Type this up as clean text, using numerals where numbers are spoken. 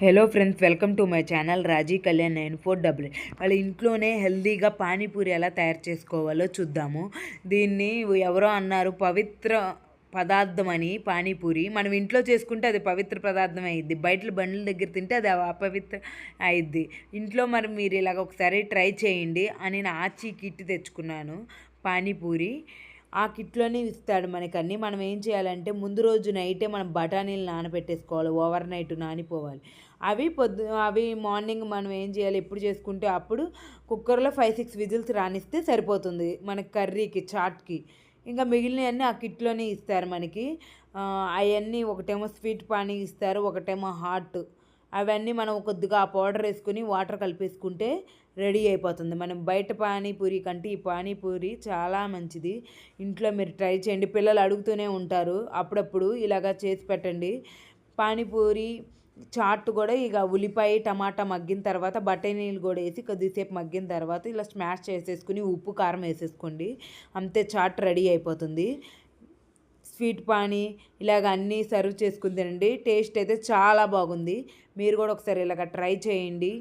Hello friends, welcome to my channel Raji Kalyan 9488. వాళ్ళ ఇంట్లోనే హెల్దీగా పానీపూరి ఎలా తయారు చేసుకోవాలో చూద్దాము. దీన్ని ఎవరో అన్నారు పవిత్ర పదార్థం అని. పానీపూరి మనం ఇంట్లో చేసుకుంటే అది పవిత్ర పదార్థం అయ్యిద్ది, బయట బండ్ల దగ్గర తింటే అది అపవిత్ర అయ్యిద్ది. ఇంట్లో మరి మీరు ఇలాగ ఒకసారి ట్రై చేయండి అని నేను ఆచి కిట్ తెచ్చుకున్నాను. పానీపూరి ఆ కిట్లోనే ఇస్తాడు మనకన్నీ. మనం ఏం చేయాలంటే ముందు రోజు నైటే మనం బఠానీలు నానబెట్టేసుకోవాలి, ఓవర్ నైట్ నానిపోవాలి. అవి మార్నింగ్ మనం ఏం చేయాలి, ఎప్పుడు చేసుకుంటే అప్పుడు కుక్కర్లో 5-6 విజిల్స్ రానిస్తే సరిపోతుంది మనకి కర్రీకి, చాట్కి. ఇంకా మిగిలినవన్నీ ఆ కిట్లోనే ఇస్తారు మనకి. అవన్నీ ఒకటేమో స్వీట్ పానీ ఇస్తారు, ఒకటేమో హాట్. అవన్నీ మనం కొద్దిగా ఆ పౌడర్ వేసుకుని వాటర్ కలిపేసుకుంటే రెడీ అయిపోతుంది. మనం బయట పానీపూరి కంటే ఈ పానీపూరి చాలా మంచిది. ఇంట్లో మీరు ట్రై చేయండి, పిల్లలు అడుగుతూనే ఉంటారు. అప్పుడప్పుడు ఇలాగా చేసి పెట్టండి. పానీపూరి చాట్ కూడా ఇక ఉల్లిపాయ టమాటా మగ్గిన తర్వాత బఠానీలు కూడా వేసి కొద్దిసేపు మగ్గిన తర్వాత ఇలా స్మాష్ చేసేసుకుని ఉప్పు కారం వేసేసుకోండి, అంతే చాట్ రెడీ అయిపోతుంది. స్వీట్ పానీ ఇలాగ అన్నీ సర్వ్ చేసుకుని తినండి. టేస్ట్ అయితే చాలా బాగుంది. మీరు కూడా ఒకసారి ఇలాగ ట్రై చేయండి.